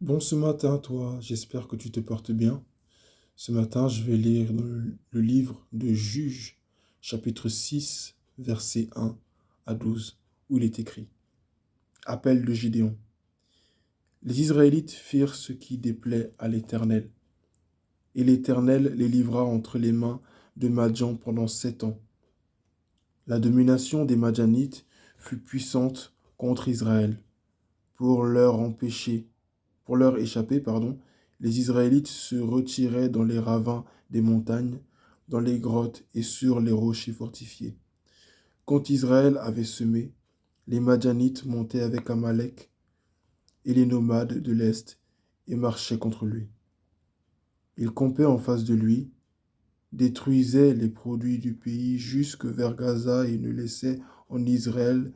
Bon, ce matin, toi, j'espère que tu te portes bien. Ce matin, je vais lire le livre de Juges, chapitre 6, versets 1 à 12, où il est écrit: Appel de Gédéon. Les Israélites firent ce qui déplaît à l'Éternel, et l'Éternel les livra entre les mains de Madian pendant 7 ans. La domination des Madianites fut puissante contre Israël. Pour leur empêcher Pour leur échapper, les Israélites se retiraient dans les ravins des montagnes, dans les grottes et sur les rochers fortifiés. Quand Israël avait semé, les Madianites montaient avec Amalek et les nomades de l'Est et marchaient contre lui. Ils campaient en face de lui, détruisaient les produits du pays jusque vers Gaza et ne laissaient en Israël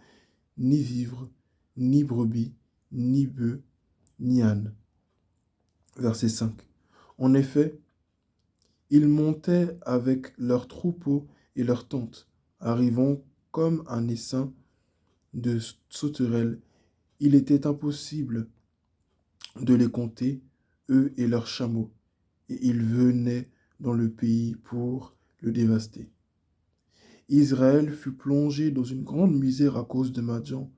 ni vivres, ni brebis, ni bœufs, ni ânes. Verset 5. En effet, ils montaient avec leurs troupeaux et leurs tentes, arrivant comme un essaim de sauterelles. Il était impossible de les compter, eux et leurs chameaux, et ils venaient dans le pays pour le dévaster. Israël fut plongé dans une grande misère à cause de Madian,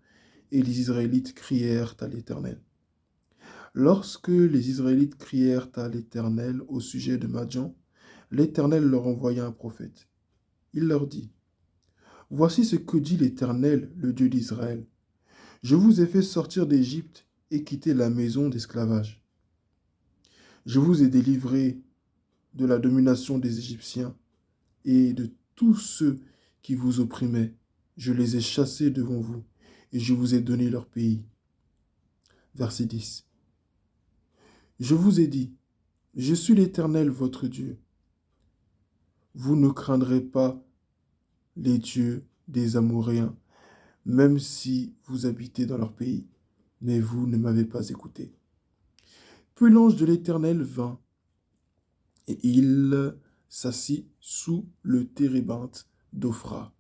et les Israélites crièrent à l'Éternel. Lorsque les Israélites crièrent à l'Éternel au sujet de Madian, l'Éternel leur envoya un prophète. Il leur dit: Voici ce que dit l'Éternel, le Dieu d'Israël. Je vous ai fait sortir d'Égypte et quitter la maison d'esclavage. Je vous ai délivré de la domination des Égyptiens et de tous ceux qui vous opprimaient. Je les ai chassés devant vous et je vous ai donné leur pays. Verset 10. Je vous ai dit: Je suis l'Éternel votre Dieu. Vous ne craindrez pas les dieux des Amoréens, même si vous habitez dans leur pays. Mais vous ne m'avez pas écouté. Puis l'ange de l'Éternel vint, et il s'assit sous le térébinthe d'Ophra,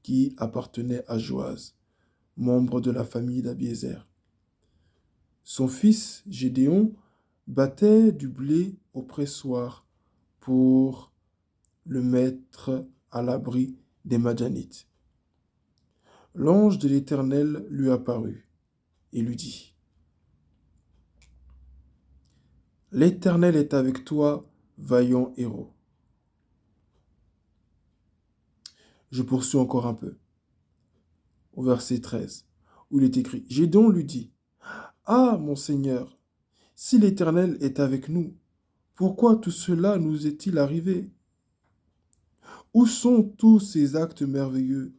qui appartenait à Joas, membre de la famille d'Abiézer. Son fils Gédéon battait du blé au pressoir pour le mettre à l'abri des Madianites. L'ange de l'Éternel lui apparut et lui dit: L'Éternel est avec toi, vaillant héros. Je poursuis encore un peu, au verset 13, où il est écrit: Gédéon lui dit: Ah, mon Seigneur, si l'Éternel est avec nous, pourquoi tout cela nous est-il arrivé? Où sont tous ces actes merveilleux,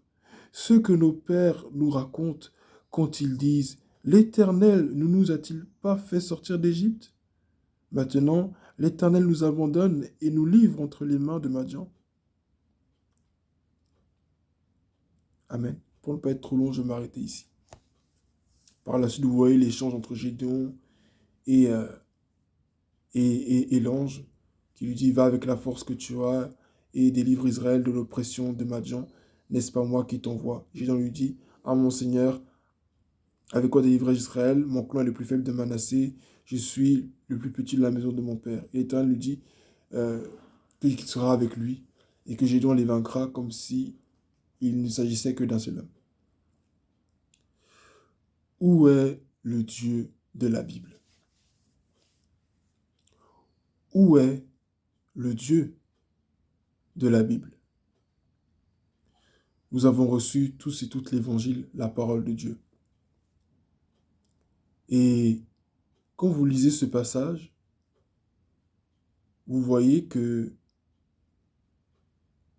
ceux que nos pères nous racontent quand ils disent: L'Éternel ne nous a-t-il pas fait sortir d'Égypte? Maintenant, l'Éternel nous abandonne et nous livre entre les mains de Madian. Amen. Pour ne pas être trop long, je vais m'arrêter ici. Par la suite, vous voyez l'échange entre Gédéon et, euh, et l'ange qui lui dit: Va avec la force que tu as et délivre Israël de l'oppression de Madian. N'est-ce pas moi qui t'envoie? Gédéon lui dit: Ah, mon Seigneur, avec quoi délivrer Israël? Mon clan est le plus faible de Manassé. Je suis le plus petit de la maison de mon père. Et l'Éternel lui dit euh, qu'il sera avec lui et que Gédéon les vaincra comme si il ne s'agissait que d'un seul homme. Où est le Dieu de la Bible? Où est le Dieu de la Bible? Nous avons reçu tous et toutes l'Évangile, la parole de Dieu. Et quand vous lisez ce passage, vous voyez que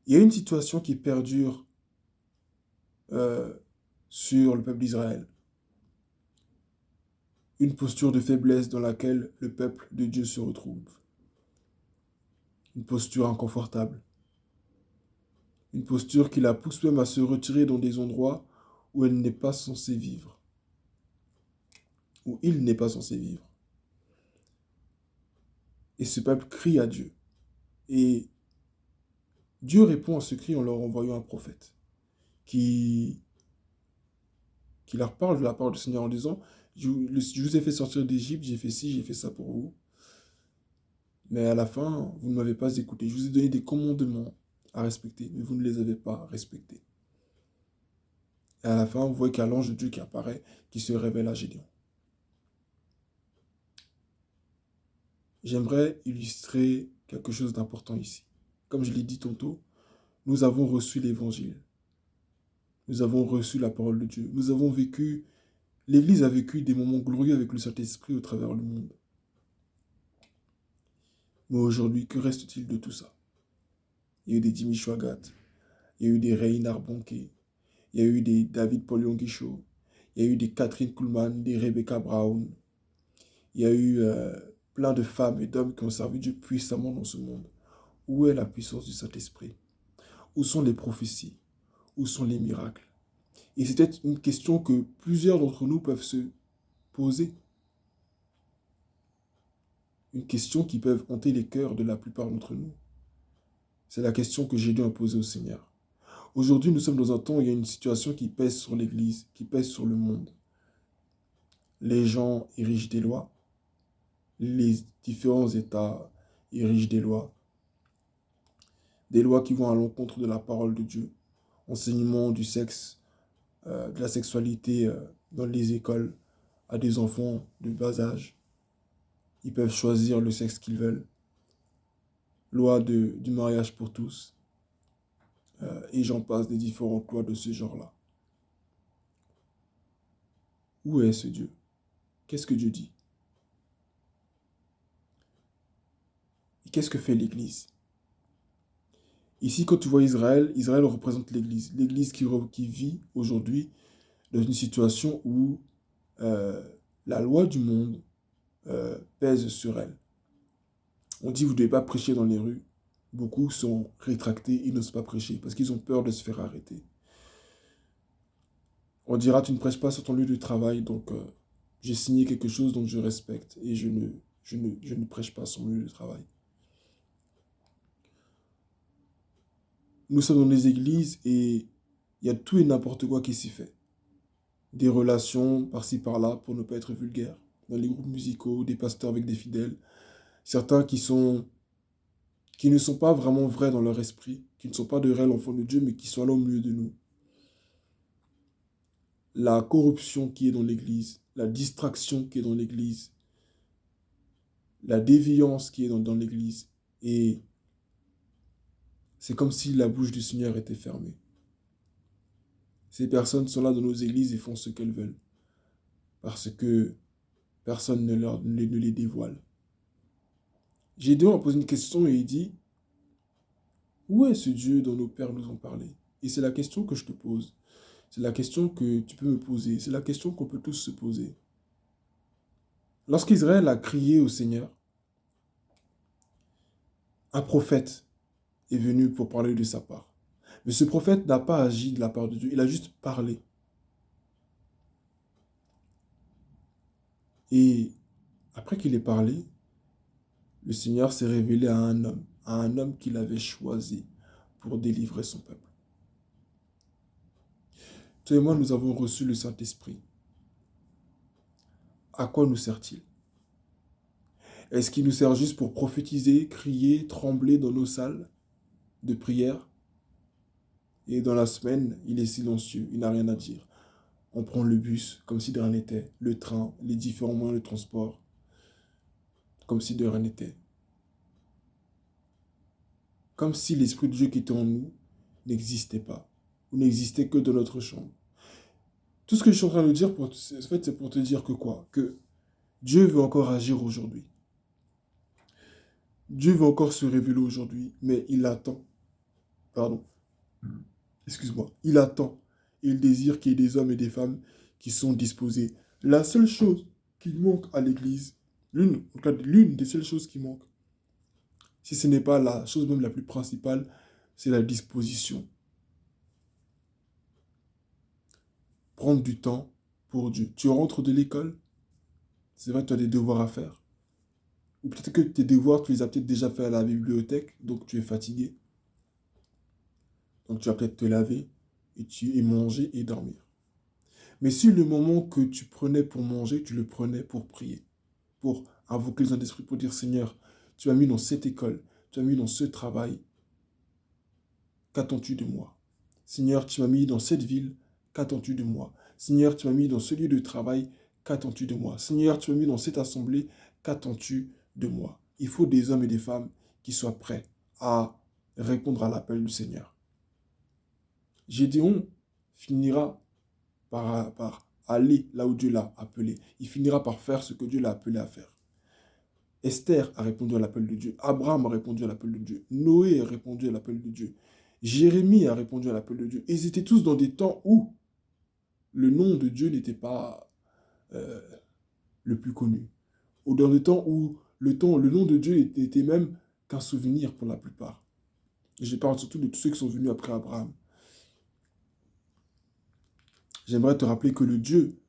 il y a une situation qui perdure euh, sur le peuple d'Israël. Une posture de faiblesse dans laquelle le peuple de Dieu se retrouve. Une posture inconfortable. Une posture qui la pousse même à se retirer dans des endroits où elle n'est pas censée vivre. Où il n'est pas censé vivre. Et ce peuple crie à Dieu. Et Dieu répond à ce cri en leur envoyant un prophète qui leur parle de la part du Seigneur en disant: Je vous ai fait sortir d'Égypte, j'ai fait ci, j'ai fait ça pour vous. Mais à la fin, vous ne m'avez pas écouté. Je vous ai donné des commandements à respecter, mais vous ne les avez pas respectés. Et à la fin, vous voyez qu'il y a l'ange de Dieu qui apparaît, qui se révèle à Gédéon. J'aimerais illustrer quelque chose d'important ici. Comme je l'ai dit tantôt, nous avons reçu l'Évangile. Nous avons reçu la parole de Dieu. L'Église a vécu des moments glorieux avec le Saint-Esprit au travers du monde. Mais aujourd'hui, que reste-t-il de tout ça? Il y a eu des Jimmy Swaggart, il y a eu des Reinhard Bonnke, il y a eu des David Paul Yonggi-Cho, il y a eu des Catherine Kuhlman, des Rebecca Brown, il y a eu plein de femmes et d'hommes qui ont servi Dieu puissamment dans ce monde. Où est la puissance du Saint-Esprit? Où sont les prophéties? Où sont les miracles? Et c'est peut-être une question que plusieurs d'entre nous peuvent se poser. Une question qui peut hanter les cœurs de la plupart d'entre nous. C'est la question que j'ai dû poser au Seigneur. Aujourd'hui, nous sommes dans un temps où il y a une situation qui pèse sur l'Église, qui pèse sur le monde. Les gens érigent des lois. Les différents États érigent des lois. Des lois qui vont à l'encontre de la parole de Dieu. Enseignement du sexe, de la sexualité dans les écoles à des enfants de bas âge. Ils peuvent choisir le sexe qu'ils veulent. Loi du mariage pour tous. Et j'en passe des différentes lois de ce genre-là. Où est ce Dieu? Qu'est-ce que Dieu dit? Et qu'est-ce que fait l'Église? Ici, quand tu vois Israël, Israël représente l'Église. L'Église qui vit aujourd'hui dans une situation où la loi du monde pèse sur elle. On dit, vous ne devez pas prêcher dans les rues. Beaucoup sont rétractés, ils n'osent pas prêcher parce qu'ils ont peur de se faire arrêter. On dira, tu ne prêches pas sur ton lieu de travail, donc j'ai signé quelque chose dont je respecte et je ne prêche pas sur mon lieu de travail. Nous sommes dans les églises et il y a tout et n'importe quoi qui s'y fait. Des relations par-ci par-là pour ne pas être vulgaire. Dans les groupes musicaux, des pasteurs avec des fidèles. Certains qui ne sont pas vraiment vrais dans leur esprit, qui ne sont pas de réels enfants de Dieu, mais qui sont là au milieu de nous. La corruption qui est dans l'Église, la distraction qui est dans l'Église, la déviance qui est dans l'Église. Et c'est comme si la bouche du Seigneur était fermée. Ces personnes sont là dans nos églises et font ce qu'elles veulent. Parce que personne ne les dévoile. Gédéon a posé une question et il dit, où est ce Dieu dont nos pères nous ont parlé? Et c'est la question que je te pose. C'est la question que tu peux me poser. C'est la question qu'on peut tous se poser. Lorsqu'Israël a crié au Seigneur, un prophète est venu pour parler de sa part. Mais ce prophète n'a pas agi de la part de Dieu, il a juste parlé. Et après qu'il ait parlé, le Seigneur s'est révélé à un homme qu'il avait choisi pour délivrer son peuple. Toi et moi, nous avons reçu le Saint-Esprit. À quoi nous sert-il? Est-ce qu'il nous sert juste pour prophétiser, crier, trembler dans nos salles de prière? Et dans la semaine, il est silencieux, il n'a rien à dire. On prend le bus comme si de rien n'était, le train, les différents moyens de transport, comme si de rien n'était. Comme si l'Esprit de Dieu qui était en nous n'existait pas, ou n'existait que dans notre chambre. Tout ce que je suis en train de dire, en fait, c'est pour te dire que quoi? Que Dieu veut encore agir aujourd'hui. Dieu veut encore se révéler aujourd'hui, mais il attend. Pardon. Excuse-moi. Il attend. Et il désire qu'il y ait des hommes et des femmes qui sont disposés. La seule chose qui manque à l'Église, l'une des seules choses qui manque, si ce n'est pas la chose même la plus principale, c'est la disposition. Prendre du temps pour Dieu. Tu rentres de l'école, c'est vrai que tu as des devoirs à faire. Ou peut-être que tes devoirs, tu les as peut-être déjà fait à la bibliothèque, donc tu es fatigué. Donc tu vas peut-être te laver, et manger et dormir. Mais si le moment que tu prenais pour manger, tu le prenais pour prier, pour invoquer le Saint-Esprit, pour dire Seigneur, tu m'as mis dans cette école, tu m'as mis dans ce travail, qu'attends-tu de moi? Seigneur, tu m'as mis dans cette ville, qu'attends-tu de moi? Seigneur, tu m'as mis dans ce lieu de travail, qu'attends-tu de moi? Seigneur, tu m'as mis dans cette assemblée, qu'attends-tu de moi? Il faut des hommes et des femmes qui soient prêts à répondre à l'appel du Seigneur. Gédéon finira par aller là où Dieu l'a appelé. Il finira par faire ce que Dieu l'a appelé à faire. Esther a répondu à l'appel de Dieu. Abraham a répondu à l'appel de Dieu. Noé a répondu à l'appel de Dieu. Jérémie a répondu à l'appel de Dieu. Et ils étaient tous dans des temps où le nom de Dieu n'était pas le plus connu. Ou dans des temps où le nom de Dieu était même qu'un souvenir pour la plupart. Et je parle surtout de tous ceux qui sont venus après Abraham. J'aimerais te rappeler que le Dieu,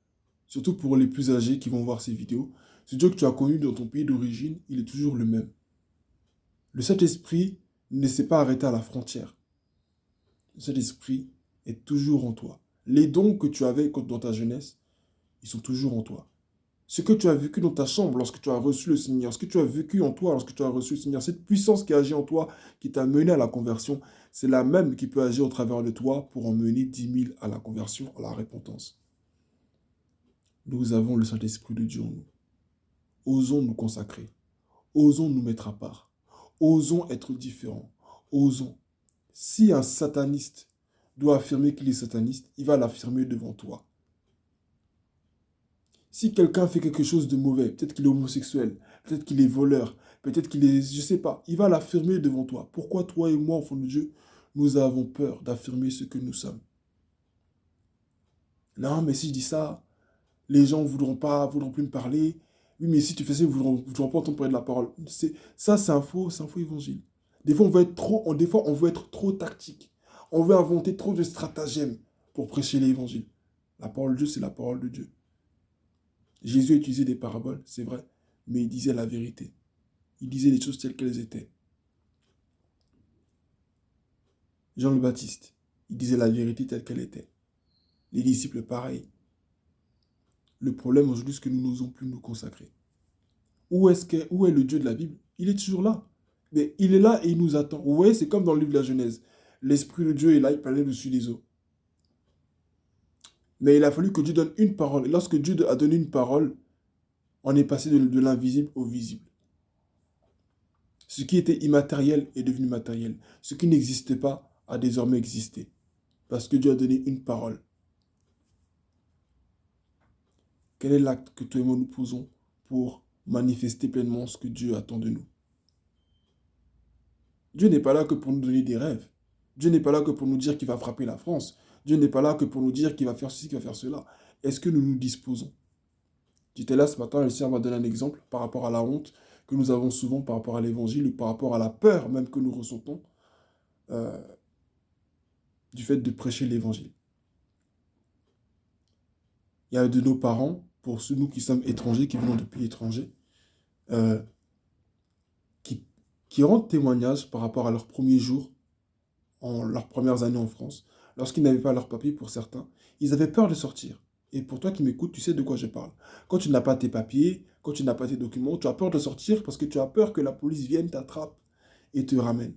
surtout pour les plus âgés qui vont voir ces vidéos, ce Dieu que tu as connu dans ton pays d'origine, il est toujours le même. Le Saint-Esprit ne s'est pas arrêté à la frontière. Le Saint-Esprit est toujours en toi. Les dons que tu avais dans ta jeunesse, ils sont toujours en toi. Ce que tu as vécu dans ta chambre lorsque tu as reçu le Seigneur, ce que tu as vécu en toi lorsque tu as reçu le Seigneur, cette puissance qui agit en toi, qui t'a mené à la conversion, c'est la même qui peut agir au travers de toi pour emmener 10 000 à la conversion, à la repentance. Nous avons le Saint-Esprit de Dieu en nous. Osons nous consacrer. Osons nous mettre à part. Osons être différents. Osons. Si un sataniste doit affirmer qu'il est sataniste, il va l'affirmer devant toi. Si quelqu'un fait quelque chose de mauvais, peut-être qu'il est homosexuel, peut-être qu'il est voleur, peut-être qu'il est, je ne sais pas, il va l'affirmer devant toi. Pourquoi toi et moi, enfants de Dieu, nous avons peur d'affirmer ce que nous sommes? Non, mais si je dis ça, les gens ne voudront plus me parler. Oui, mais si tu fais ça, ils ne voudront pas entendre parler de la parole. Ça, c'est un faux évangile. Des fois, on veut être trop tactique. On veut inventer trop de stratagèmes pour prêcher l'évangile. La parole de Dieu, c'est la parole de Dieu. Jésus utilisait des paraboles, c'est vrai, mais il disait la vérité. Il disait les choses telles qu'elles étaient. Jean le Baptiste, il disait la vérité telle qu'elle était. Les disciples, pareil. Le problème aujourd'hui, c'est que nous n'osons plus nous consacrer. Où est le Dieu de la Bible? Il est toujours là. Mais il est là et il nous attend. Vous voyez, c'est comme dans le livre de la Genèse. L'Esprit de Dieu est là, il parlait dessus des eaux. Mais il a fallu que Dieu donne une parole. Et lorsque Dieu a donné une parole, on est passé de l'invisible au visible. Ce qui était immatériel est devenu matériel. Ce qui n'existait pas a désormais existé. Parce que Dieu a donné une parole. Quel est l'acte que toi et moi nous posons pour manifester pleinement ce que Dieu attend de nous? Dieu n'est pas là que pour nous donner des rêves. Dieu n'est pas là que pour nous dire qu'il va frapper la France. Dieu n'est pas là que pour nous dire qu'il va faire ceci, qu'il va faire cela. Est-ce que nous nous disposons? J'étais là ce matin, le Seigneur m'a donné un exemple par rapport à la honte que nous avons souvent par rapport à l'évangile ou par rapport à la peur même que nous ressentons du fait de prêcher l'évangile. Il y a de nos parents, pour nous qui sommes étrangers, qui venons de pays étrangers, qui rendent témoignage par rapport à leurs premiers jours, leurs premières années en France, lorsqu'ils n'avaient pas leur papier pour certains, ils avaient peur de sortir. Et pour toi qui m'écoutes, tu sais de quoi je parle. Quand tu n'as pas tes papiers, quand tu n'as pas tes documents, tu as peur de sortir parce que tu as peur que la police vienne, t'attrape et te ramène.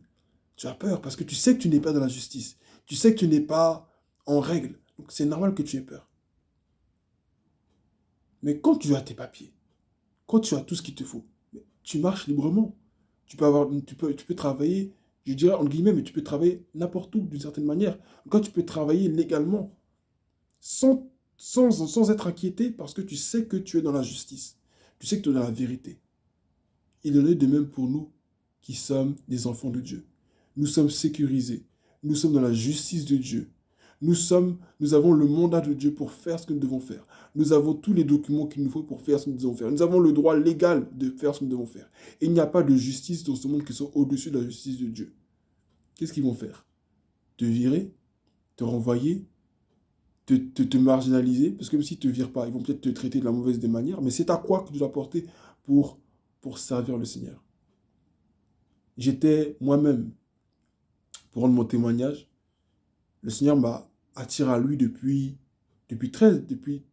Tu as peur parce que tu sais que tu n'es pas dans la justice. Tu sais que tu n'es pas en règle. Donc c'est normal que tu aies peur. Mais quand tu as tes papiers, quand tu as tout ce qu'il te faut, tu marches librement. Tu peux travailler, je dirais entre guillemets, mais tu peux travailler n'importe où d'une certaine manière. Quand tu peux travailler légalement, sans être inquiété, parce que tu sais que tu es dans la justice. Tu sais que tu es dans la vérité. Il en est de même pour nous qui sommes des enfants de Dieu. Nous sommes sécurisés. Nous sommes dans la justice de Dieu. Nous avons le mandat de Dieu pour faire ce que nous devons faire. Nous avons tous les documents qu'il nous faut pour faire ce que nous devons faire. Nous avons le droit légal de faire ce que nous devons faire. Et il n'y a pas de justice dans ce monde qui soit au-dessus de la justice de Dieu. Qu'est-ce qu'ils vont faire? Te virer? Te renvoyer? Te marginaliser? Parce que même s'ils ne te virent pas, ils vont peut-être te traiter de la mauvaise des manières, mais c'est à quoi que tu dois porter pour servir le Seigneur. J'étais moi-même, pour rendre mon témoignage, le Seigneur m'a attiré à lui depuis depuis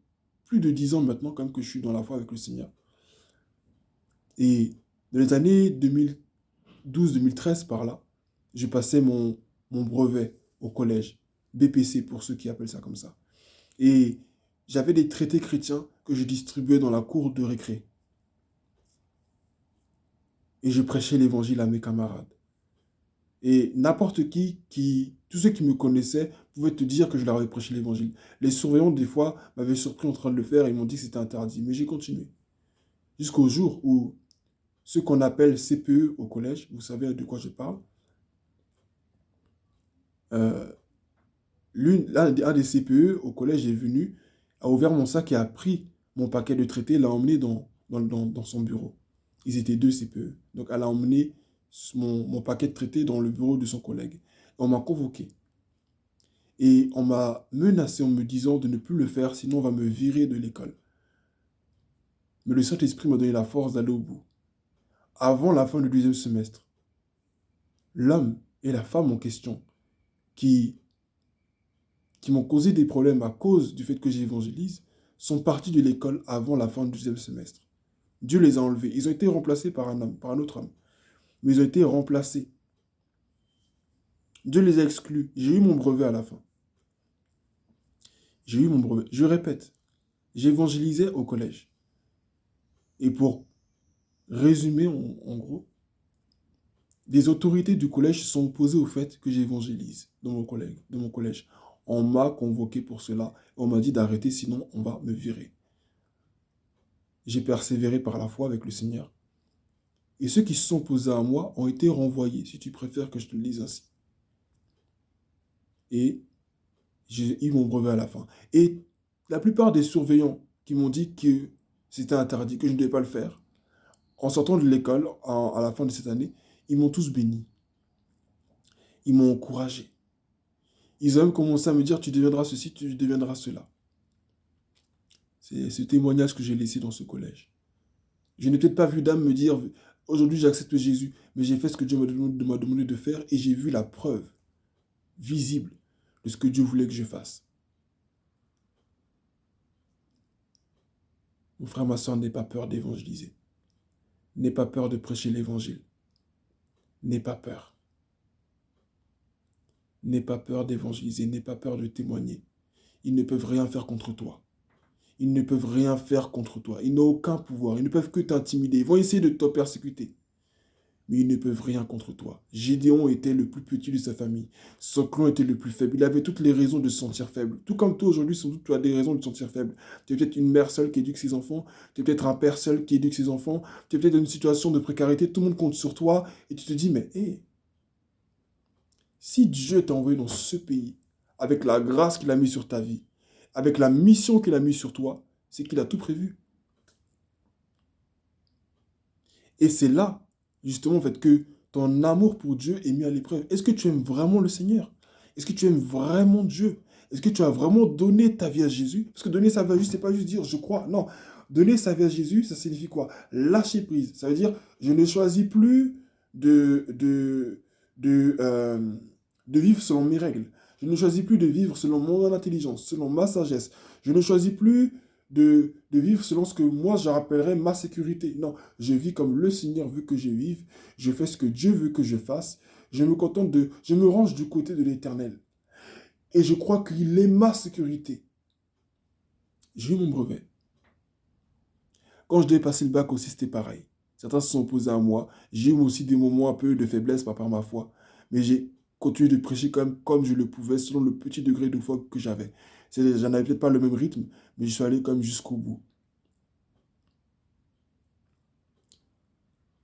plus de 10 ans maintenant, quand même, que je suis dans la foi avec le Seigneur. Et dans les années 2012-2013, par là, je passais mon brevet au collège, BPC pour ceux qui appellent ça comme ça. Et j'avais des traités chrétiens que je distribuais dans la cour de récré. Et je prêchais l'évangile à mes camarades. Et n'importe tous ceux qui me connaissaient pouvaient te dire que je leur avais prêché l'évangile. Les surveillants, des fois, m'avaient surpris en train de le faire et m'ont dit que c'était interdit. Mais j'ai continué. Jusqu'au jour où ce qu'on appelle CPE au collège, vous savez de quoi je parle, euh, un des CPE au collège est venu, a ouvert mon sac et a pris mon paquet de traités et l'a emmené dans son bureau. Ils étaient 2 CPE. Donc elle a emmené mon paquet de traités dans le bureau de son collègue. Et on m'a convoqué. Et on m'a menacé en me disant de ne plus le faire, sinon on va me virer de l'école. Mais le Saint-Esprit m'a donné la force d'aller au bout. Avant la fin du 2e semestre, l'homme et la femme en question qui m'ont causé des problèmes à cause du fait que j'évangélise sont partis de l'école avant la fin du 2e semestre. Dieu les a enlevés. Ils ont été remplacés par un autre homme. Mais ils ont été remplacés. Dieu les a exclus. J'ai eu mon brevet à la fin. J'ai eu mon brevet. Je répète, j'évangélisais au collège. Et pour résumer en gros, des autorités du collège sont opposées au fait que j'évangélise dans mon collège. On m'a convoqué pour cela. On m'a dit d'arrêter, sinon on va me virer. J'ai persévéré par la foi avec le Seigneur. Et ceux qui se sont opposés à moi ont été renvoyés, si tu préfères que je te le dise ainsi. Et j'ai eu mon brevet à la fin. Et la plupart des surveillants qui m'ont dit que c'était interdit, que je ne devais pas le faire, en sortant de l'école, à la fin de cette année, ils m'ont tous béni. Ils m'ont encouragé. Ils ont même commencé à me dire, tu deviendras ceci, tu deviendras cela. C'est ce témoignage que j'ai laissé dans ce collège. Je n'ai peut-être pas vu d'âme me dire, aujourd'hui j'accepte Jésus, mais j'ai fait ce que Dieu m'a demandé de faire et j'ai vu la preuve visible de ce que Dieu voulait que je fasse. Mon frère, ma soeur, n'aie pas peur d'évangéliser. N'aie pas peur de prêcher l'évangile. N'aie pas peur. N'aie pas peur d'évangéliser, n'aie pas peur de témoigner. Ils ne peuvent rien faire contre toi. Ils ne peuvent rien faire contre toi. Ils n'ont aucun pouvoir. Ils ne peuvent que t'intimider. Ils vont essayer de te persécuter. Mais ils ne peuvent rien contre toi. Gédéon était le plus petit de sa famille. Son clan était le plus faible. Il avait toutes les raisons de se sentir faible. Tout comme toi aujourd'hui, sans doute tu as des raisons de te sentir faible. Tu es peut-être une mère seule qui éduque ses enfants. Tu es peut-être un père seul qui éduque ses enfants. Tu es peut-être dans une situation de précarité. Tout le monde compte sur toi. Et tu te dis, mais hé, si Dieu t'a envoyé dans ce pays, avec la grâce qu'il a mise sur ta vie, avec la mission qu'il a mise sur toi, c'est qu'il a tout prévu. Et c'est là, justement, en fait, que ton amour pour Dieu est mis à l'épreuve. Est-ce que tu aimes vraiment le Seigneur? Est-ce que tu aimes vraiment Dieu? Est-ce que tu as vraiment donné ta vie à Jésus? Parce que donner sa vie à Jésus, c'est pas juste dire je crois. Non. Donner sa vie à Jésus, ça signifie quoi? Lâcher prise. Ça veut dire je ne choisis plus de vivre selon mes règles. Je ne choisis plus de vivre selon mon intelligence, selon ma sagesse. Je ne choisis plus de vivre selon ce que moi je rappellerais ma sécurité. Non, je vis comme le Seigneur veut que je vive. Je fais ce que Dieu veut que je fasse. Je me range du côté de l'Éternel. Et je crois qu'il est ma sécurité. J'ai eu mon brevet. Quand je devais passer le bac aussi, c'était pareil. Certains se sont opposés à moi. J'ai eu aussi des moments un peu de faiblesse par ma foi. Mais j'ai continué de prêcher comme je le pouvais, selon le petit degré de foi que j'avais. J'en avais peut-être pas le même rythme, mais je suis allé quand même jusqu'au bout.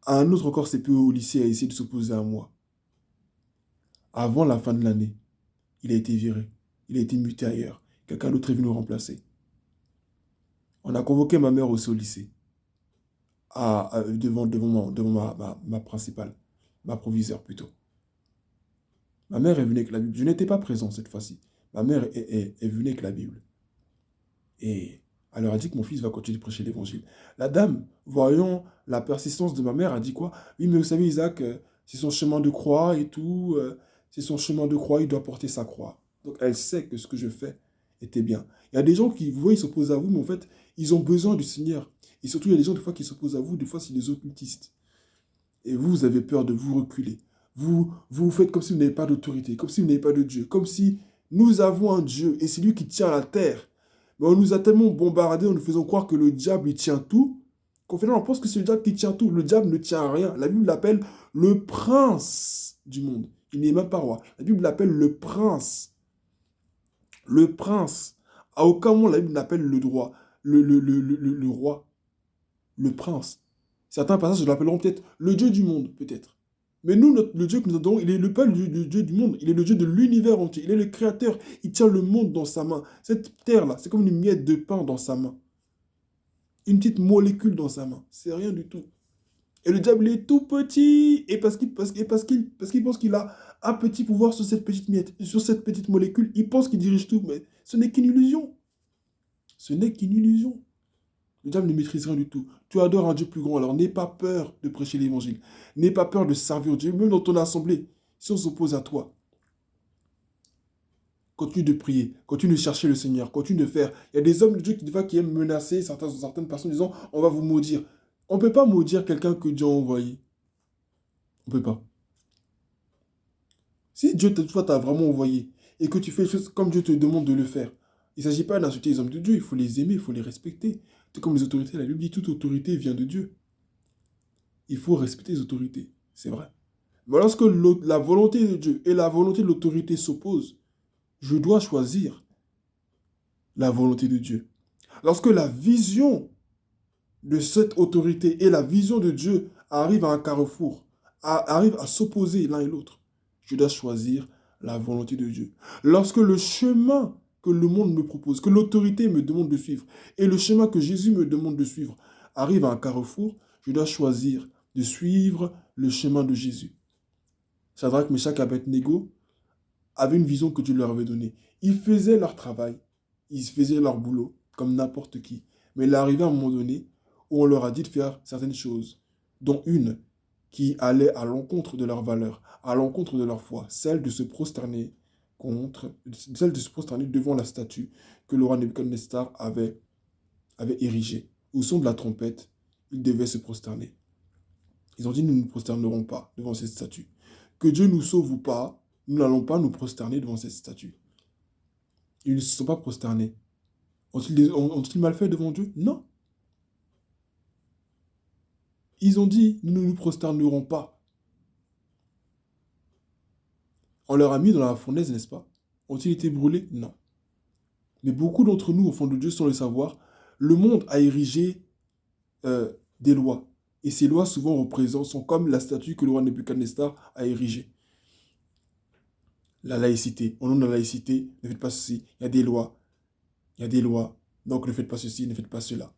Un autre encore CPE au lycée a essayé de s'opposer à moi. Avant la fin de l'année, il a été viré. Il a été muté ailleurs. Quelqu'un d'autre est venu le remplacer. On a convoqué ma mère aussi au lycée. Devant ma principale, ma proviseure plutôt. Ma mère est venue avec la Bible. Je n'étais pas présent cette fois-ci. Ma mère est venue avec la Bible. Et elle leur a dit que mon fils va continuer de prêcher l'évangile. La dame, voyant la persistance de ma mère, a dit quoi? Oui, mais vous savez, Isaac, c'est son chemin de croix et tout. C'est son chemin de croix, il doit porter sa croix. Donc elle sait que ce que je fais était bien. Il y a des gens qui, vous voyez, ils s'opposent à vous, mais en fait, ils ont besoin du Seigneur. Et surtout, il y a des gens, des fois, qui s'opposent à vous, des fois, c'est des occultistes. Et vous avez peur de vous reculer. Vous faites comme si vous n'avez pas d'autorité, comme si vous n'avez pas de Dieu, comme si nous avons un Dieu et c'est lui qui tient la terre. Mais on nous a tellement bombardés en nous faisant croire que le diable, il tient tout, qu'au final, on pense que c'est le diable qui tient tout. Le diable ne tient à rien. La Bible l'appelle le prince du monde. Il n'est même pas roi. La Bible l'appelle le prince. Le prince. À aucun moment, la Bible l'appelle le droit, le roi, le prince. Certains passages l'appelleront peut-être le Dieu du monde, peut-être. Mais nous, le Dieu que nous adorons, il est pas le Dieu du monde, il est le Dieu de l'univers entier. Il est le créateur, il tient le monde dans sa main. Cette terre-là, c'est comme une miette de pain dans sa main. Une petite molécule dans sa main. C'est rien du tout. Et le diable est tout petit. Et parce qu'il pense qu'il a un petit pouvoir sur cette petite miette, sur cette petite molécule, il pense qu'il dirige tout. Mais ce n'est qu'une illusion. Ce n'est qu'une illusion. Le diable ne maîtrise rien du tout. Tu adores un Dieu plus grand, alors n'aie pas peur de prêcher l'évangile. N'aie pas peur de servir Dieu, même dans ton assemblée. Si on s'oppose à toi, continue de prier, continue de chercher le Seigneur, continue de faire. Il y a des hommes de Dieu qui aiment menacer certaines personnes en disant on va vous maudire. On ne peut pas maudire quelqu'un que Dieu a envoyé. On ne peut pas. Si Dieu toi t'a vraiment envoyé et que tu fais les choses comme Dieu te demande de le faire, il ne s'agit pas d'insulter les hommes de Dieu, il faut les aimer, il faut les respecter. C'est comme les autorités, la Bible dit toute autorité vient de Dieu. Il faut respecter les autorités, c'est vrai. Mais lorsque la volonté de Dieu et la volonté de l'autorité s'opposent, je dois choisir la volonté de Dieu. Lorsque la vision de cette autorité et la vision de Dieu arrivent à un carrefour, arrivent à s'opposer l'un et l'autre, je dois choisir la volonté de Dieu. Lorsque le chemin que le monde me propose, que l'autorité me demande de suivre, et le chemin que Jésus me demande de suivre arrive à un carrefour, je dois choisir de suivre le chemin de Jésus. Shadrach, Meshach et Abednego avaient une vision que Dieu leur avait donnée. Ils faisaient leur travail, ils faisaient leur boulot, comme n'importe qui. Mais il est arrivé à un moment donné où on leur a dit de faire certaines choses, dont une qui allait à l'encontre de leurs valeurs, à l'encontre de leur foi, celle de se prosterner devant la statue que le roi Nebuchadnezzar avait érigée. Au son de la trompette, ils devaient se prosterner. Ils ont dit, nous ne nous prosternerons pas devant cette statue. Que Dieu nous sauve ou pas, nous n'allons pas nous prosterner devant cette statue. Ils ne se sont pas prosternés. Ont-ils mal fait devant Dieu? Non. Ils ont dit, nous ne nous prosternerons pas. On leur a mis dans la fournaise, n'est-ce pas? Ont-ils été brûlés? Non. Mais beaucoup d'entre nous, au fond de Dieu, sans le savoir, le monde a érigé des lois. Et ces lois, souvent, sont comme la statue que le roi Nebuchadnezzar a érigée. La laïcité. Au nom de la laïcité, ne faites pas ceci. Il y a des lois. Il y a des lois. Donc, ne faites pas ceci, ne faites pas cela.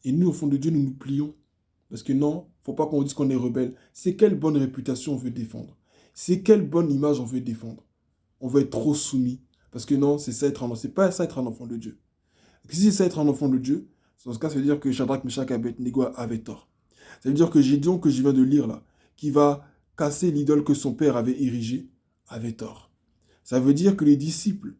Et nous, au fond de Dieu, nous nous plions. Parce que non, il ne faut pas qu'on dise qu'on est rebelle. C'est quelle bonne réputation on veut défendre. C'est quelle bonne image on veut défendre. On veut être trop soumis. Parce que non, c'est pas ça être un enfant de Dieu. Si c'est ça être un enfant de Dieu, dans ce cas, ça veut dire que Shadrach, Meshach et Abednego avaient tort. Ça veut dire que Gédéon, que je viens de lire là, qui va casser l'idole que son père avait érigée, avait tort. Ça veut dire que les disciples,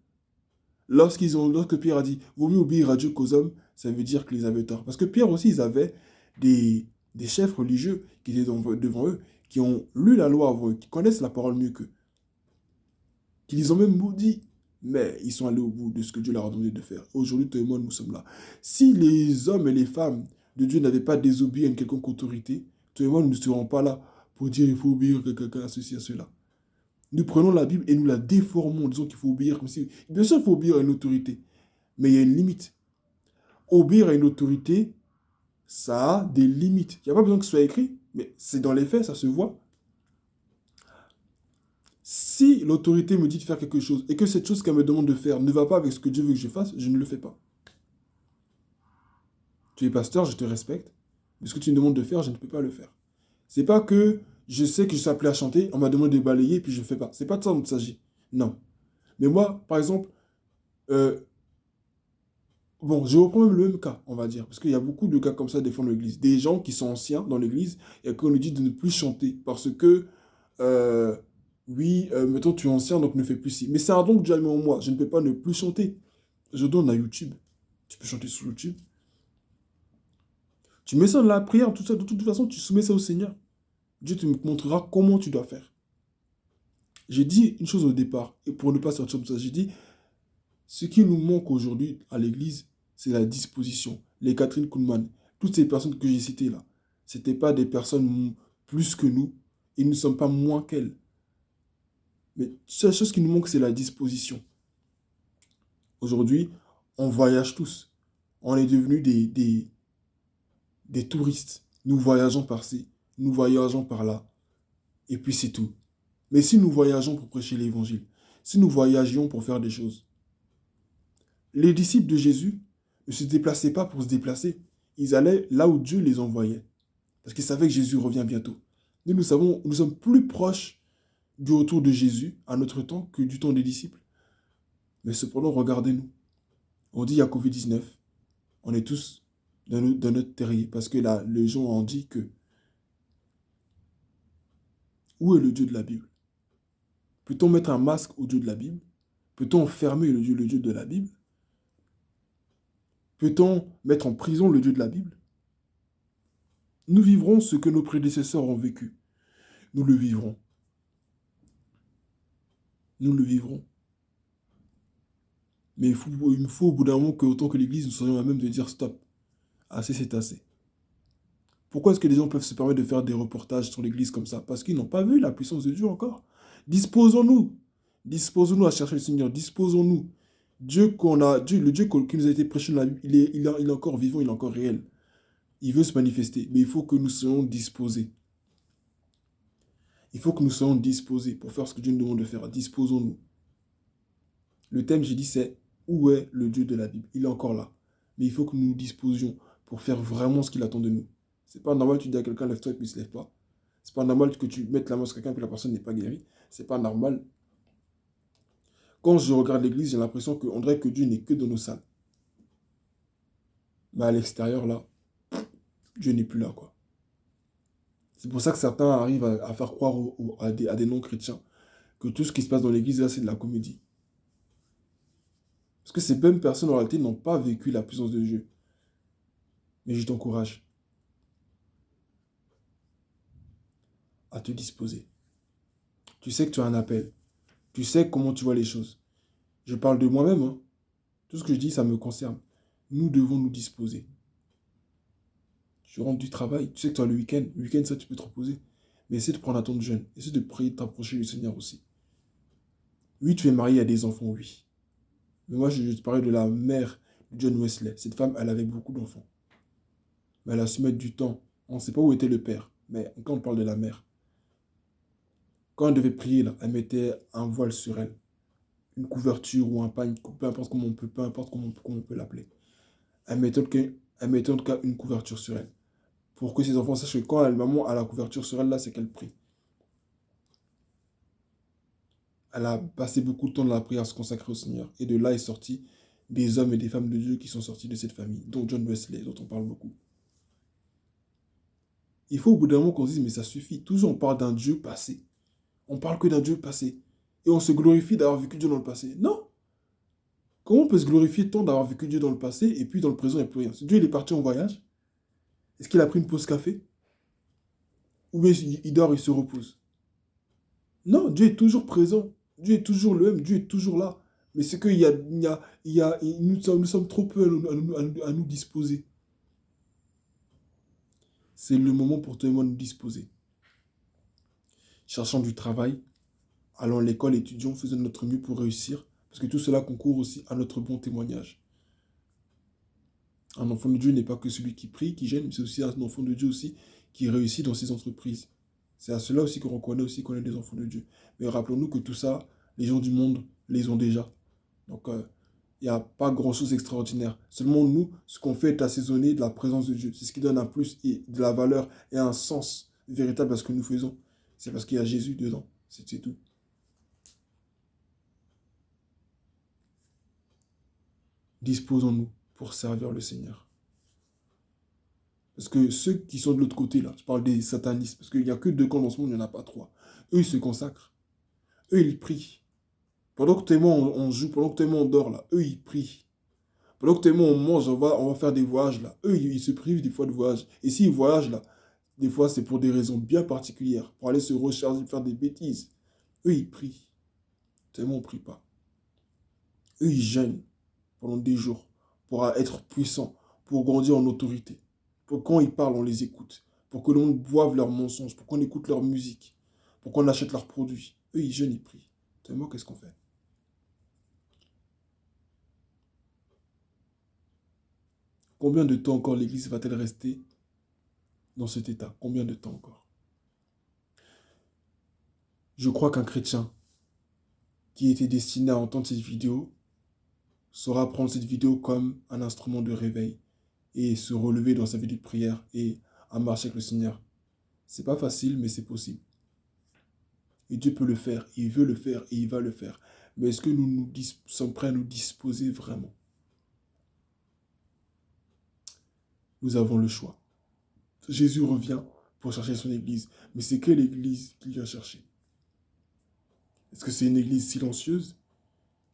lorsque Pierre a dit « vaut mieux obéir à Dieu qu'aux hommes », ça veut dire qu'ils avaient tort. Parce que Pierre aussi, ils avaient des chefs religieux qui étaient devant eux, qui ont lu la loi avant eux, qui connaissent la parole mieux qu'eux, qui les ont même maudits. Mais ils sont allés au bout de ce que Dieu leur a demandé de faire. Aujourd'hui, toi et moi, nous sommes là. Si les hommes et les femmes de Dieu n'avaient pas désobéi à une quelconque autorité, toi et moi, nous ne serons pas là pour dire il faut obéir à quelqu'un, à ceci, à cela. Nous prenons la Bible et nous la déformons en disant qu'il faut obéir comme si... Bien sûr, il faut obéir à une autorité, mais il y a une limite. Obéir à une autorité, ça a des limites. Il n'y a pas besoin que ce soit écrit, mais c'est dans les faits, ça se voit. Si l'autorité me dit de faire quelque chose et que cette chose qu'elle me demande de faire ne va pas avec ce que Dieu veut que je fasse, je ne le fais pas. Tu es pasteur, je te respecte, mais ce que tu me demandes de faire, je ne peux pas le faire. C'est pas que je sais que je suis appelé à chanter, on m'a demandé de balayer, puis je ne fais pas. C'est pas de ça dont il s'agit. Non. Mais moi, par exemple, je reprends même le même cas, on va dire, parce qu'il y a beaucoup de cas comme ça des fois dans l'église. Des gens qui sont anciens dans l'église et qu'on nous dit de ne plus chanter parce que Oui, mettons, tu es ancien, donc ne fais plus ci. Mais c'est un don que Dieu a mis en moi. Je ne peux pas ne plus chanter. Je donne à YouTube. Tu peux chanter sur YouTube. Tu mets ça dans la prière, tout ça, de toute façon, tu soumets ça au Seigneur. Dieu te montrera comment tu dois faire. J'ai dit une chose au départ, et pour ne pas sortir de ça, j'ai dit, ce qui nous manque aujourd'hui à l'église, c'est la disposition. Les Catherine Kuhlman, toutes ces personnes que j'ai citées là, ce n'étaient pas des personnes plus que nous, et nous ne sommes pas moins qu'elles. Mais la seule chose qui nous manque, c'est la disposition. Aujourd'hui, on voyage tous. On est devenus des touristes. Nous voyageons par-ci, nous voyageons par-là, et puis c'est tout. Mais si nous voyageons pour prêcher l'évangile, si nous voyagions pour faire des choses, les disciples de Jésus ne se déplaçaient pas pour se déplacer. Ils allaient là où Dieu les envoyait. Parce qu'ils savaient que Jésus revient bientôt. Nous savons, nous sommes plus proches du retour de Jésus à notre temps que du temps des disciples. Mais cependant, regardez-nous. On dit il y a Covid-19. On est tous dans notre terrier. Parce que là, les gens ont dit que où est le Dieu de la Bible? Peut-on mettre un masque au Dieu de la Bible? Peut-on fermer le Dieu de la Bible? Peut-on mettre en prison le Dieu de la Bible? Nous vivrons ce que nos prédécesseurs ont vécu. Nous le vivrons. Nous le vivrons. Mais il me faut au bout d'un moment que, autant que l'Église, nous soyons à même de dire stop. Assez, c'est assez. Pourquoi est-ce que les gens peuvent se permettre de faire des reportages sur l'Église comme ça? Parce qu'ils n'ont pas vu la puissance de Dieu encore. Disposons-nous. Disposons-nous à chercher le Seigneur. Disposons-nous. Le Dieu qui nous a été prêché dans la Bible, il est encore vivant, il est encore réel. Il veut se manifester. Mais il faut que nous soyons disposés. Il faut que nous soyons disposés pour faire ce que Dieu nous demande de faire. Disposons-nous. Le thème, j'ai dit, c'est où est le Dieu de la Bible? Il est encore là. Mais il faut que nous nous disposions pour faire vraiment ce qu'il attend de nous. C'est pas normal que tu dis à quelqu'un lève-toi et puis il se lève pas. C'est pas normal que tu mettes la main sur quelqu'un et puis la personne n'est pas guérie. C'est pas normal. Quand je regarde l'église, j'ai l'impression qu'on dirait que Dieu n'est que dans nos salles. Mais à l'extérieur, là, Dieu n'est plus là, quoi. C'est pour ça que certains arrivent à faire croire à des non-chrétiens que tout ce qui se passe dans l'église, là, c'est de la comédie. Parce que ces mêmes personnes, en réalité, n'ont pas vécu la puissance de Dieu. Mais je t'encourage à te disposer. Tu sais que tu as un appel. Tu sais comment tu vois les choses. Je parle de moi-même. Hein. Tout ce que je dis, ça me concerne. Nous devons nous disposer. Tu rentres du travail, tu sais que tu as le week-end. Le week-end, ça, tu peux te reposer. Mais essaie de prendre un temps de jeûne. Essaie de prier, de t'approcher du Seigneur aussi. Oui, tu es marié à des enfants, oui. Mais moi, je te parlais de la mère de John Wesley. Cette femme, elle avait beaucoup d'enfants. Mais elle a su mettre du temps. On ne sait pas où était le père. Mais quand on parle de la mère, quand elle devait prier, là, elle mettait un voile sur elle. Une couverture ou un pagne, peu importe comment on peut l'appeler. Elle mettait en tout cas une couverture sur elle. Pour que ses enfants sachent que quand la maman a la couverture sur elle, là, c'est qu'elle prie. Elle a passé beaucoup de temps dans la prière à se consacrer au Seigneur. Et de là est sorti des hommes et des femmes de Dieu qui sont sortis de cette famille, dont John Wesley, dont on parle beaucoup. Il faut au bout d'un moment qu'on se dise, mais ça suffit. Toujours on parle d'un Dieu passé. On parle que d'un Dieu passé. Et on se glorifie d'avoir vécu Dieu dans le passé. Non. Comment on peut se glorifier tant d'avoir vécu Dieu dans le passé et puis dans le présent, il n'y a plus rien? Ce Dieu, il est parti en voyage. Est-ce qu'il a pris une pause café? Ou bien il dort, il se repose? Non, Dieu est toujours présent. Dieu est toujours le même. Dieu est toujours là. Mais c'est qu'il y a, nous sommes trop peu à nous disposer. C'est le moment pour toi et moi de nous disposer. Cherchant du travail, allons à l'école, étudions, faisons notre mieux pour réussir. Parce que tout cela concourt aussi à notre bon témoignage. Un enfant de Dieu n'est pas que celui qui prie, qui gêne, mais c'est aussi un enfant de Dieu aussi qui réussit dans ses entreprises. C'est à cela aussi qu'on reconnaît aussi qu'on est des enfants de Dieu. Mais rappelons-nous que tout ça, les gens du monde les ont déjà. Donc, il n'y a pas grand-chose d'extraordinaire. Seulement nous, ce qu'on fait est assaisonné de la présence de Dieu. C'est ce qui donne un plus et de la valeur et un sens véritable à ce que nous faisons. C'est parce qu'il y a Jésus dedans. C'est tout. Disposons-nous pour servir le Seigneur. Parce que ceux qui sont de l'autre côté, là, je parle des satanistes, parce qu'il n'y a que deux camps dans ce monde, il n'y en a pas trois. Eux, ils se consacrent. Eux, ils prient. Pendant que toi et moi, on joue, pendant que toi et moi, on dort, là, eux, ils prient. Pendant que toi et moi, on mange, on va faire des voyages, là. Eux, ils se privent des fois de voyage. Et s'ils voyagent, là, des fois, c'est pour des raisons bien particulières, pour aller se recharger, faire des bêtises. Eux, ils prient. Toi et moi, on ne prie pas. Eux, ils jeûnent pendant des jours pour être puissants, pour grandir en autorité. Pour que quand ils parlent, on les écoute. Pour que l'on boive leurs mensonges, pour qu'on écoute leur musique, pour qu'on achète leurs produits. Eux, ils jeûnent, ils prient. Toi et moi, qu'est-ce qu'on fait? Combien de temps encore l'Église va-t-elle rester dans cet état? Combien de temps encore? Je crois qu'un chrétien qui était destiné à entendre cette vidéo saura prendre cette vidéo comme un instrument de réveil et se relever dans sa vie de prière et à marcher avec le Seigneur. C'est pas facile, mais c'est possible. Et Dieu peut le faire, il veut le faire et il va le faire. Mais est-ce que nous sommes prêts à nous disposer vraiment? Nous avons le choix. Jésus revient pour chercher son Église. Mais c'est quelle Église qu'il vient chercher? Est-ce que c'est une Église silencieuse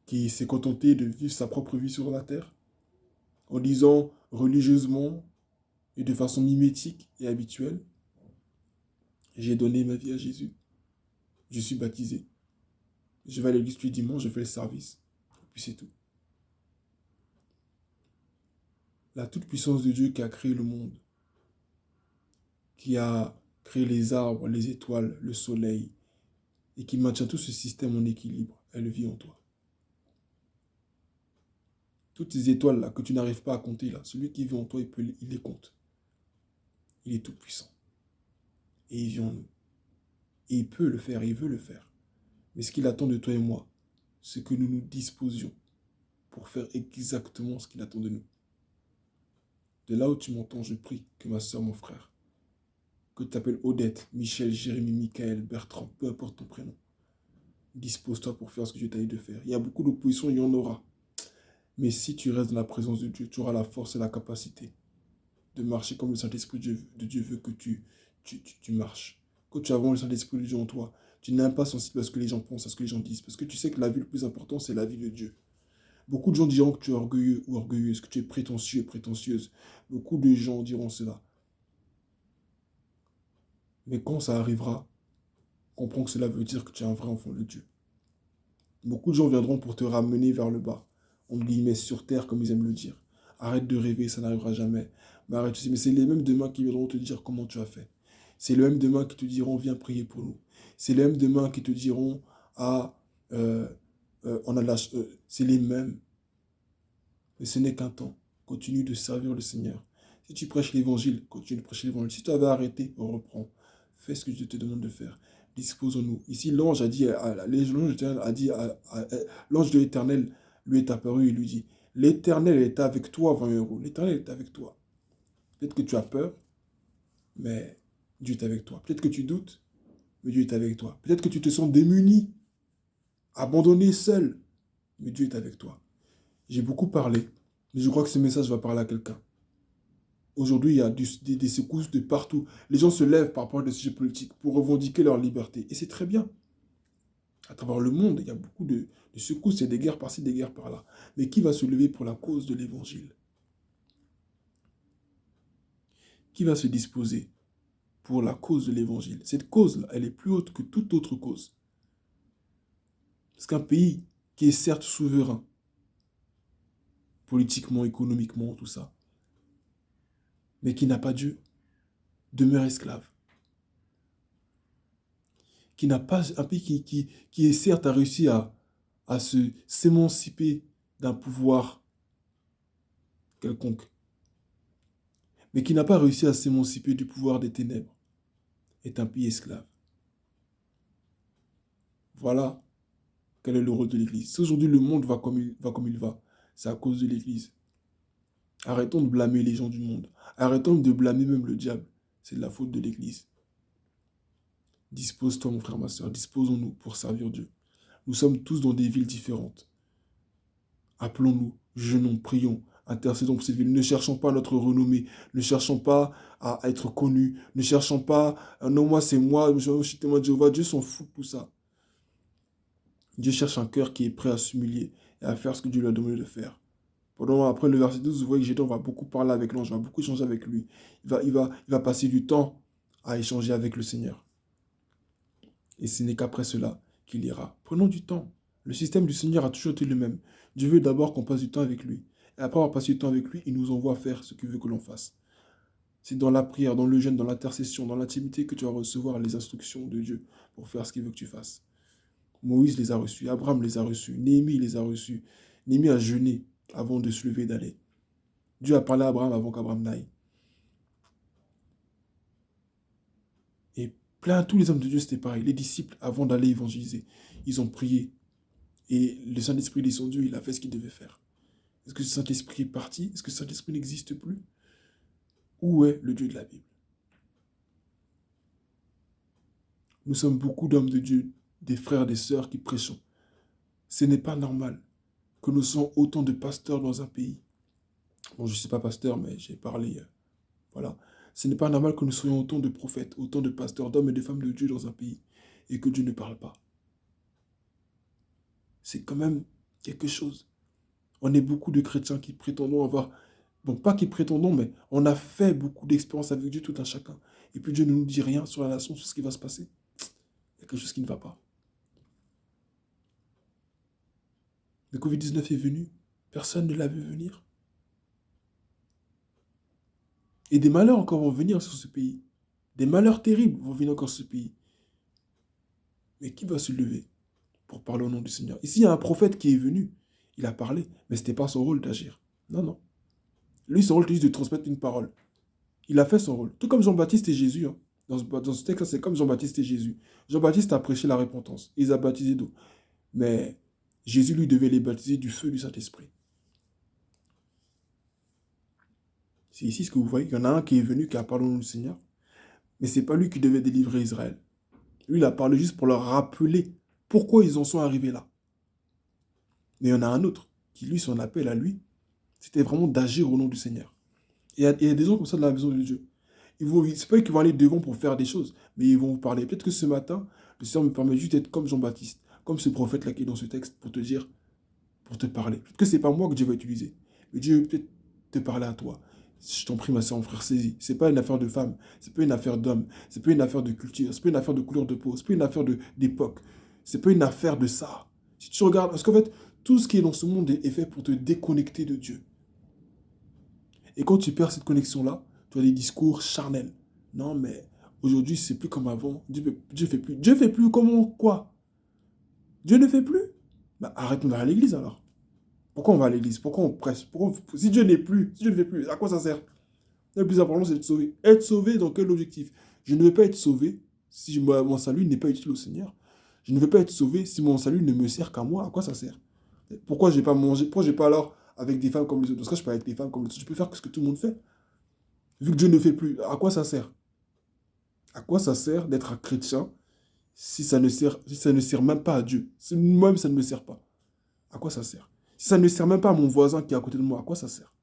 qui s'est contentée de vivre sa propre vie sur la terre en disant religieusement et de façon mimétique et habituelle, j'ai donné ma vie à Jésus, je suis baptisé, je vais à l'église tous les dimanches, je fais le service, et puis c'est tout. La toute-puissance de Dieu qui a créé le monde, qui a créé les arbres, les étoiles, le soleil, et qui maintient tout ce système en équilibre, elle vit en toi. Toutes ces étoiles-là que tu n'arrives pas à compter, là, celui qui vit en toi, il les compte. Il est tout puissant. Et il vit en nous. Et il peut le faire, il veut le faire. Mais ce qu'il attend de toi et moi, c'est que nous nous disposions pour faire exactement ce qu'il attend de nous. De là où tu m'entends, je prie que ma soeur, mon frère, que tu t'appelles Odette, Michel, Jérémie, Michael, Bertrand, peu importe ton prénom, dispose-toi pour faire ce que Dieu t'a dit de faire. Il y a beaucoup d'opposition, il y en aura. Mais si tu restes dans la présence de Dieu, tu auras la force et la capacité de marcher comme le Saint-Esprit de Dieu veut que tu marches. Quand tu as le Saint-Esprit de Dieu en toi, tu n'es pas sensible à ce que les gens pensent, à ce que les gens disent. Parce que tu sais que la vie le plus important, c'est la vie de Dieu. Beaucoup de gens diront que tu es orgueilleux ou orgueilleuse, que tu es prétentieux et prétentieuse. Beaucoup de gens diront cela. Mais quand ça arrivera, comprends que cela veut dire que tu es un vrai enfant de Dieu. Beaucoup de gens viendront pour te ramener vers le bas, entre guillemets sur terre, comme ils aiment le dire. Arrête de rêver, ça n'arrivera jamais. Mais arrête, tu sais, mais c'est les mêmes demain qui viendront te dire comment tu as fait. C'est les mêmes demain qui te diront, viens prier pour nous. C'est les mêmes demain qui te diront, ah, on a de la... c'est les mêmes. Mais ce n'est qu'un temps. Continue de servir le Seigneur. Si tu prêches l'évangile, continue de prêcher l'évangile. Si tu avais arrêté, reprends. Fais ce que Dieu te demande de faire. Disposons-nous. Ici, l'ange a dit, l'ange de l'Éternel lui est apparu et lui dit, l'Éternel est avec toi, 20 euros. L'Éternel est avec toi. Peut-être que tu as peur, mais Dieu est avec toi. Peut-être que tu doutes, mais Dieu est avec toi. Peut-être que tu te sens démuni, abandonné, seul, mais Dieu est avec toi. J'ai beaucoup parlé, mais je crois que ce message va parler à quelqu'un. Aujourd'hui, il y a des secousses de partout. Les gens se lèvent par rapport à des sujets politiques pour revendiquer leur liberté. Et c'est très bien. À travers le monde, il y a beaucoup de secousses, il y a des guerres par-ci, des guerres par-là. Mais qui va se lever pour la cause de l'évangile? Qui va se disposer pour la cause de l'évangile? Cette cause-là, elle est plus haute que toute autre cause. Parce qu'un pays qui est certes souverain, politiquement, économiquement, tout ça, mais qui n'a pas Dieu, demeure esclave. Qui n'a pas un pays qui est certes a réussi à s'émanciper d'un pouvoir quelconque, mais qui n'a pas réussi à s'émanciper du pouvoir des ténèbres, est un pays esclave. Voilà quel est le rôle de l'Église. Si aujourd'hui le monde va comme il va, c'est à cause de l'Église. Arrêtons de blâmer les gens du monde. Arrêtons de blâmer même le diable. C'est de la faute de l'Église. Dispose-toi, mon frère, ma soeur. Disposons-nous pour servir Dieu. Nous sommes tous dans des villes différentes. Appelons-nous, jeûnons, prions, intercédons pour cette ville. Ne cherchons pas notre renommée. Ne cherchons pas à être connus. Ne cherchons pas, non, moi, c'est moi, je suis témoin de Jéhovah. Dieu s'en fout de tout ça. Dieu cherche un cœur qui est prêt à s'humilier et à faire ce que Dieu lui a demandé de faire. Après le verset 12, vous voyez que Gédéon va beaucoup parler avec l'ange, va beaucoup échanger avec lui. Il va passer du temps à échanger avec le Seigneur. Et ce n'est qu'après cela qu'il ira. Prenons du temps. Le système du Seigneur a toujours été le même. Dieu veut d'abord qu'on passe du temps avec lui. Et après avoir passé du temps avec lui, il nous envoie faire ce qu'il veut que l'on fasse. C'est dans la prière, dans le jeûne, dans l'intercession, dans l'intimité que tu vas recevoir les instructions de Dieu pour faire ce qu'il veut que tu fasses. Moïse les a reçus, Abraham les a reçus, Néhémie les a reçus. Néhémie a jeûné avant de se lever et d'aller. Dieu a parlé à Abraham avant qu'Abraham n'aille. Et tous les hommes de Dieu, c'était pareil. Les disciples, avant d'aller évangéliser, ils ont prié. Et le Saint-Esprit est descendu, il a fait ce qu'il devait faire. Est-ce que le Saint-Esprit est parti? Est-ce que le Saint-Esprit n'existe plus? Où est le Dieu de la Bible? Nous sommes beaucoup d'hommes de Dieu, des frères, des sœurs qui prêchons. Ce n'est pas normal que nous soyons autant de pasteurs dans un pays. Bon, je ne suis pas pasteur, mais j'ai parlé. Voilà. Ce n'est pas normal que nous soyons autant de prophètes, autant de pasteurs, d'hommes et de femmes de Dieu dans un pays et que Dieu ne parle pas. C'est quand même quelque chose. On est beaucoup de chrétiens qui prétendons avoir... Bon, pas qui prétendons, mais on a fait beaucoup d'expériences avec Dieu tout un chacun. Et puis Dieu ne nous dit rien sur la nation, sur ce qui va se passer. Il y a quelque chose qui ne va pas. Le Covid-19 est venu. Personne ne l'a vu venir. Et des malheurs encore vont venir sur ce pays. Des malheurs terribles vont venir encore sur ce pays. Mais qui va se lever pour parler au nom du Seigneur? Ici, il y a un prophète qui est venu. Il a parlé, mais ce n'était pas son rôle d'agir. Non, non. Lui, son rôle, c'est juste de transmettre une parole. Il a fait son rôle. Tout comme Jean-Baptiste et Jésus. Hein. Dans ce texte-là, c'est comme Jean-Baptiste et Jésus. Jean-Baptiste a prêché la repentance. Il les a baptisés d'eau. Mais Jésus, lui, devait les baptiser du feu du Saint-Esprit. C'est ici ce que vous voyez. Il y en a un qui est venu, qui a parlé au nom du Seigneur. Mais ce n'est pas lui qui devait délivrer Israël. Lui, il a parlé juste pour leur rappeler pourquoi ils en sont arrivés là. Mais il y en a un autre qui, lui, son appel à lui, c'était vraiment d'agir au nom du Seigneur. Et il y a des gens comme ça dans la maison de Dieu. C'est pas eux qui vont aller devant pour faire des choses, mais ils vont vous parler. Peut-être que ce matin, le Seigneur me permet juste d'être comme Jean-Baptiste, comme ce prophète-là qui est dans ce texte, pour te dire, pour te parler. Peut-être que ce n'est pas moi que Dieu va utiliser, mais Dieu veut peut-être te parler à toi. Je t'en prie, ma soeur, mon frère, saisis. Ce n'est pas une affaire de femme, ce n'est pas une affaire d'homme, ce n'est pas une affaire de culture, ce n'est pas une affaire de couleur de peau, ce n'est pas une affaire d'époque, ce n'est pas une affaire de ça. Si tu regardes, parce qu'en fait, tout ce qui est dans ce monde est fait pour te déconnecter de Dieu. Et quand tu perds cette connexion-là, tu as des discours charnels. Non, mais aujourd'hui, c'est plus comme avant. Dieu fait plus. Dieu fait plus comment, quoi? Dieu ne fait plus? Bah, arrête-nous d'aller à l'église alors. Pourquoi on va à l'église? Pourquoi on prêche? Si Dieu n'est plus, si Dieu ne fait plus, à quoi ça sert? Le plus important, c'est d'être sauvé. Être sauvé dans quel objectif? Je ne veux pas être sauvé si mon salut n'est pas utile au Seigneur. Je ne veux pas être sauvé si mon salut ne me sert qu'à moi. À quoi ça sert? Pourquoi je n'ai pas mangé? Pourquoi je n'ai pas alors avec des femmes comme les autres? Dans ce cas, je peux avec des femmes comme les autres. Je peux faire ce que tout le monde fait. Vu que Dieu ne fait plus, à quoi ça sert? À quoi ça sert d'être un chrétien si ça ne sert même pas à Dieu? Si moi-même, ça ne me sert pas. À quoi ça sert? Si ça ne sert même pas à mon voisin qui est à côté de moi, à quoi ça sert?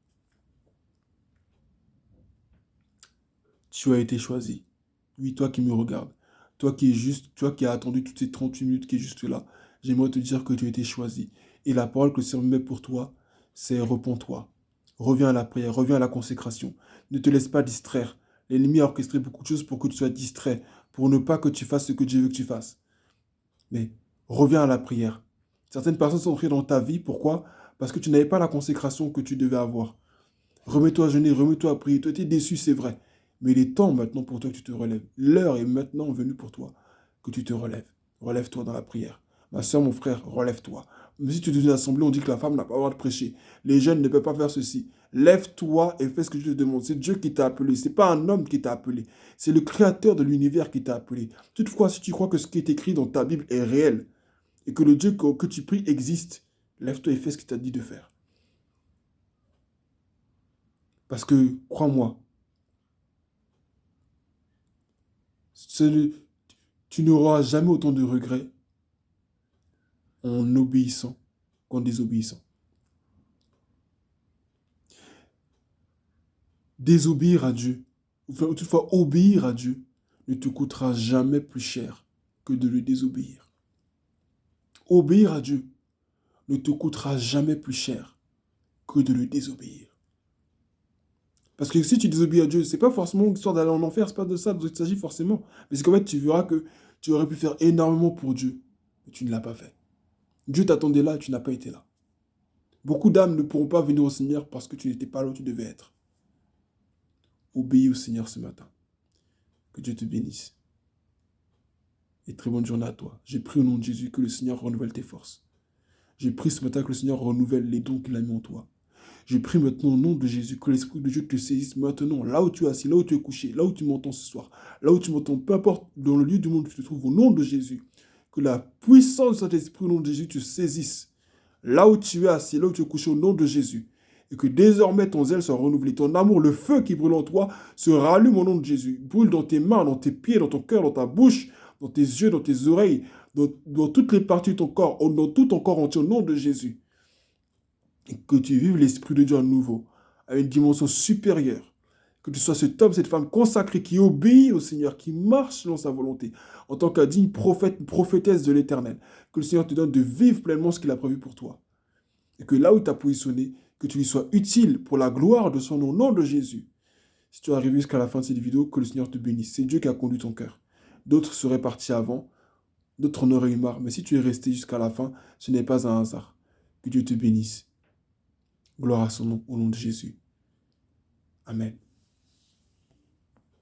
Tu as été choisi. Oui, toi qui me regardes. Toi qui es juste, toi qui as attendu toutes ces 38 minutes qui est juste là. J'aimerais te dire que tu as été choisi. Et la parole que le Seigneur met pour toi, c'est repens-toi. Reviens à la prière, reviens à la consécration. Ne te laisse pas distraire. L'ennemi a orchestré beaucoup de choses pour que tu sois distrait, pour ne pas que tu fasses ce que Dieu veut que tu fasses. Mais reviens à la prière. Certaines personnes sont entrées dans ta vie, pourquoi? Parce que tu n'avais pas la consécration que tu devais avoir. Remets-toi à jeûner, remets-toi à prier. Tu étais déçu, c'est vrai. Mais il est temps maintenant pour toi que tu te relèves. L'heure est maintenant venue pour toi que tu te relèves. Relève-toi dans la prière. Ma soeur, mon frère, relève-toi. Même si tu es dans une assemblée, on dit que la femme n'a pas le droit de prêcher. Les jeunes ne peuvent pas faire ceci. Lève-toi et fais ce que je te demande. C'est Dieu qui t'a appelé. Ce n'est pas un homme qui t'a appelé. C'est le créateur de l'univers qui t'a appelé. Toutefois, si tu crois que ce qui est écrit dans ta Bible est réel et que le Dieu que tu pries existe, lève-toi et fais ce qu'il t'a dit de faire. Parce que, crois-moi, tu n'auras jamais autant de regrets en obéissant qu'en désobéissant. Désobéir à Dieu, ou toutefois obéir à Dieu, ne te coûtera jamais plus cher que de le désobéir. Obéir à Dieu ne te coûtera jamais plus cher que de le désobéir. Parce que si tu désobéis à Dieu, c'est pas forcément une histoire d'aller en enfer, c'est pas de ça dont il s'agit forcément. Mais c'est qu'en fait, tu verras que tu aurais pu faire énormément pour Dieu, mais tu ne l'as pas fait. Dieu t'attendait là, tu n'as pas été là. Beaucoup d'âmes ne pourront pas venir au Seigneur parce que tu n'étais pas là où tu devais être. Obéis au Seigneur ce matin. Que Dieu te bénisse. Et très bonne journée à toi. J'ai prié au nom de Jésus que le Seigneur renouvelle tes forces. J'ai prié ce matin que le Seigneur renouvelle les dons qu'il a mis en toi. Je prie maintenant au nom de Jésus que l'Esprit de Dieu te saisisse maintenant, là où tu es assis, là où tu es couché, là où tu m'entends ce soir, là où tu m'entends, peu importe dans le lieu du monde où tu te trouves, au nom de Jésus, que la puissance de cet esprit au nom de Jésus te saisisse, là où tu es assis, là où tu es couché, au nom de Jésus, et que désormais ton zèle soit renouvelé, ton amour, le feu qui brûle en toi, se rallume au nom de Jésus, brûle dans tes mains, dans tes pieds, dans ton cœur, dans ta bouche, dans tes yeux, dans tes oreilles, dans toutes les parties de ton corps, dans tout ton corps entier, au nom de Jésus. Et que tu vives l'Esprit de Dieu à nouveau, à une dimension supérieure. Que tu sois cet homme, cette femme consacrée qui obéit au Seigneur, qui marche selon sa volonté, en tant qu'indigne prophète, prophétesse de l'Éternel. Que le Seigneur te donne de vivre pleinement ce qu'il a prévu pour toi. Et que là où il t'a positionné, que tu lui sois utile pour la gloire de son nom, au nom de Jésus. Si tu es arrivé jusqu'à la fin de cette vidéo, que le Seigneur te bénisse. C'est Dieu qui a conduit ton cœur. D'autres seraient partis avant, d'autres en auraient eu marre. Mais si tu es resté jusqu'à la fin, ce n'est pas un hasard. Que Dieu te bénisse. Gloire à son nom, au nom de Jésus. Amen.